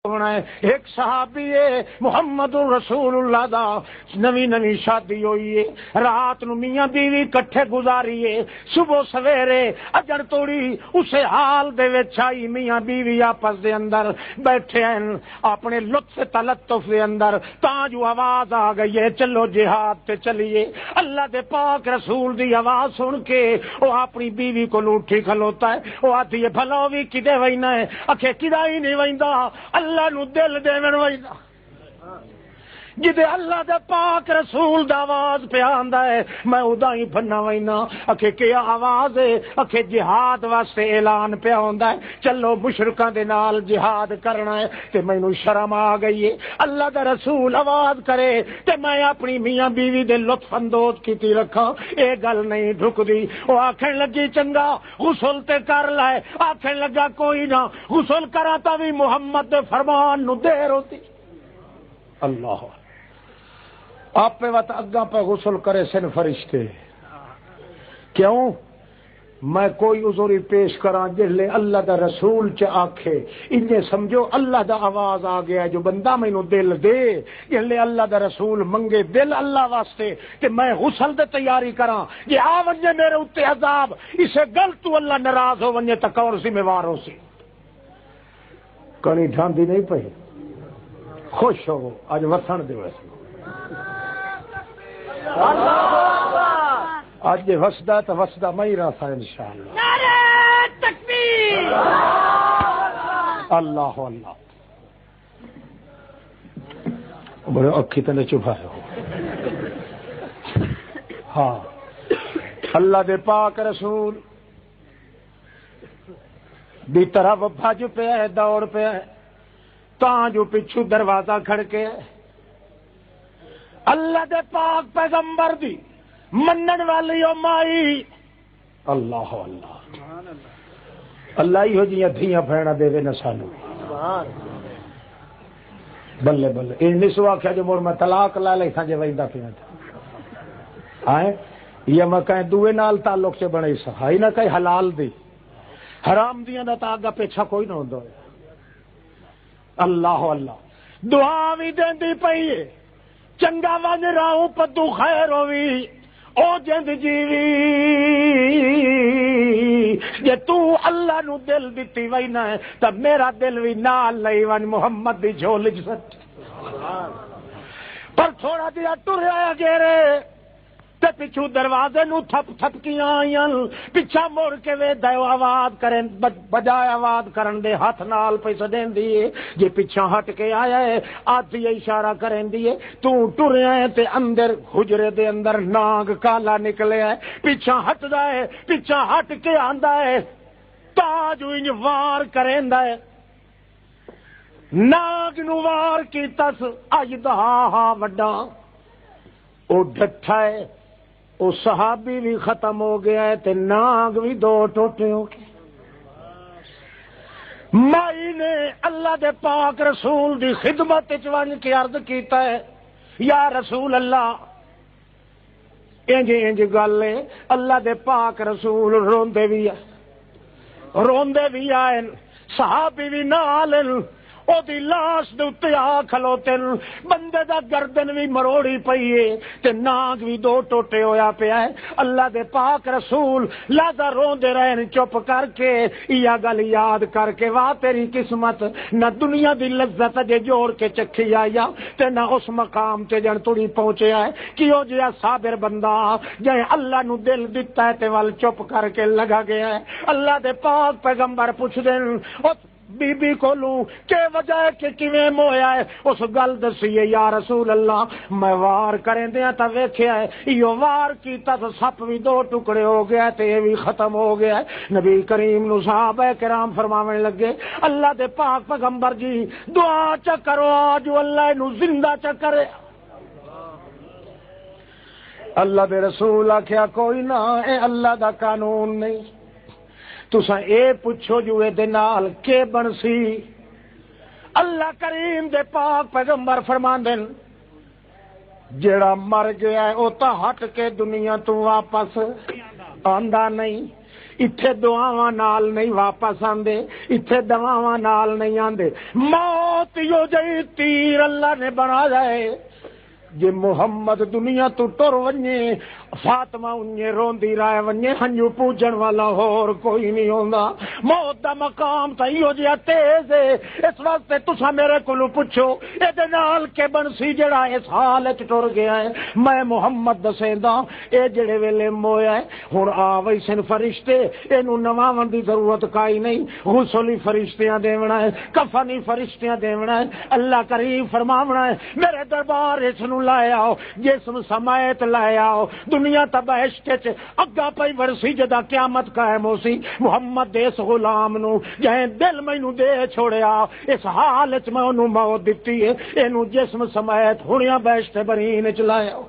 ایک صحابی ہے محمد رسول اللہ دا نوی نوی شادی ہوئی ہے، رات نو میاں بیوی کٹھے گزاری ہے، صبح سویرے اجڑ توڑی اسے حال دے وچ آئی، میاں بیوی آپس دے اندر بیٹھے ہیں اپنے لطف تلطف دے اندر، تاں جو آواز آ گئی ہے چلو جہاد تے چلیے۔ اللہ دے پاک رسول دی آواز سن کے وہ اپنی بیوی کو اٹھی کھلوتا ہے، وہ آتی ہے بھلا بھی کدے وینا ہے، اکھے کدا ہی نہیں ویندا، اللہ نو دل دیون ویندا، جدے اللہ دے پاک رسول دا آواز پہ آندا ہے میں ادا ہی بننا وینا، اکھے کیا آواز ہے، اکھے جہاد واسطے اعلان پہ آندا ہے چلو مشرکاں دے نال جہاد کرنا ہے، تے مینوں شرم آ گئی ہے اللہ دا رسول آواز کرے تے میں اپنی میاں بیوی دے لطف اندوز کیتی رکھاں، اے گل نہیں ڈھکدی۔ او آکھن لگی چنگا غسل تے کر لے، آکھن لگا کوئی نہ غسل کراں تا وی محمد دے فرمان نو دیر ہوتی۔ اللہ آپ پہ وقت اگاں پہ غسل کرے سن فرشتے، کیوں میں کوئی عذری پیش کراں جلے اللہ دا رسول چ آکھے انجے سمجھو اللہ دا آواز آ گیا جو بندہ مینوں دل دے، جلے اللہ دا رسول منگے دل اللہ واسطے کہ میں غسل دے تیاری کراں، جے آ ونجے میرے اوتے عذاب اسے گل تو اللہ ناراض ہو ونجے تک اور ذمہ وار ہو سی۔ کنی ڈھاندی نہیں پئی، خوش ہو اج وسن دے ویسے آج وسدا تو وسدا میں ہی رہا انشاءاللہ۔ نعرہ تکبیر، اللہ اللہ، بڑے اکھی تے چبھائے ہو۔ ہاں اللہ دے پاک رسول دی طرف بھج پہ ہے، دوڑ پہ ہے، تاں جو پچھو دروازہ کھڑکے اللہ دے پاک پیغمبر دی منن والی او مائی، اللہ اللہ اللہ ہی ہو جیاں دھیاں بھیڑا دے دے نہ سانو، بلے بلے ان نسو آکھیا جو مور میں طلاق لا لے تھا جے ویندا پیا تھا آئے یا میں کہیں دوے نال تعلق سے بنے سا ہائی نہ کہیں حلال دی حرام دیاں دا تا آگا پیچھا کوئی نہ ہوندا۔ اللہ اللہ دعا بھی دیندی پئی ہے چنگا ون راہوں پدو خیر ہووی او جند جیوی، جے تو اللہ نو دل دتی وینا ہے تا میرا دل بھی نال لئی ون محمد دی جھول جسٹ، پر تھوڑا دیا ٹریا گیرے تے پچھو دروازے نو تھپ تھپ کی آئیں، پچھا مڑ کے وے دیو آواز کریں بجائے آواز کرن دے ہاتھ نال پیسہ دین دیئے، جے پچھا ہٹ کے آیا ہے آدھی اشارہ کریں دیئے تو ٹریا ہے تے اندر حجرے دے اندر ناگ کالا نکلے ہے، پچھا ہٹ دا ہے پچھا ہٹ کے آندا ہے تاجو انج وار کریں دا ہے، ناگ نو وار کی تس اجدہا وڈا او ڈٹھا ہے، او صحابی بھی ختم ہو گیا ہے تے ناگ بھی دو ٹوٹے ہو گئے۔ مائی نے اللہ دے پاک رسول دی خدمت چوان کی عرض کیتا ہے یا رسول اللہ انج انج گل ہے، اللہ دے پاک رسول روندے بھی آئے، صحابی بھی نال او دی لاش دے اتے آ کھلوتے، بندے دا گردن بھی مروڑی پئی ہے تے ناگ بھی دو ٹوٹے ہویا پیا ہے۔ اللہ دے پاک رسول لہذا روندے رہن چپ کر کے یا گل یاد کر کے واہ تیری قسمت نہ دنیا دی لذت جے جوڑ کے چکھی آیا تے نہ اس مقام تے جن تڑی پہنچیا ہے کیوں جیا صابر بندہ جے اللہ نو دل دتا ہے تے وال چپ کر کے لگا گیا ہے۔ اللہ دے پاک پیغمبر پوچھ دین بی بی کو لوں کہ وجہ ہے کہ کیویں مویا ہے، اس گل دسیے یا رسول اللہ میں وار کریں دیاں تا ویکھیا ہے ایو وار کیتا تو سپ بھی دو ٹکڑے ہو گیا تے یہ بھی ختم ہو گیا ہے۔ نبی کریم نو صحابہ کرام فرماونے لگے اللہ دے پاک پیغمبر جی دعا چا کرو آج اللہ نو زندہ چا کرے۔ اللہ دے رسول آکھیا کوئی نہ اے اللہ دا قانون نہیں، تساں اے پوچھو جو اے دے نال کے بنسی۔ اللہ کریم دے پاک پیغمبر فرماندن جیڑا مر گیا ہے او تا ہٹ کے دنیا تو واپس آندا نہیں، اتھے دعاواں نال نہیں واپس آندے، اتھے دعاواں نال نہیں آندے۔ موت یو جئی تیر اللہ نے بنا جائے، جے محمد دنیا تو ٹر ونجے فاطمہ انجے روندی رائے ونجے ہنجو پوجن والا اور کوئی نہیں ہوندا۔ موت دا مقام تا ایو جیا تیز ہے، اس واسطے تساں میرے کولوں پوچھو اے دے نال کے بنسی جڑا اس حال وچ ٹر گیا ہے۔ میں محمد دسیندا اے جڑے ویلے مویا ہے ہن آ ویسن فرشتے، اینوں نواون دی ضرورت کائی نہیں، غسل ہی فرشتیاں دیونا ہے، کفن ہی فرشتیاں دیونا ہے۔ اللہ کریم فرماونا ہے میرے دربار اس نوں لائے آؤ، جسم سمیت لائے آؤ، دنیا تبہشت چ اگا پئی ورسی جدا قیامت قائم ہو سی، محمد دے اس غلام نو جہیں دل مینوں دے چھوڑیا، اس حال وچ میں اونوں موت دتی ہے، اینوں جسم سمیت ہنیاں بہشت برین چ لائے آؤ۔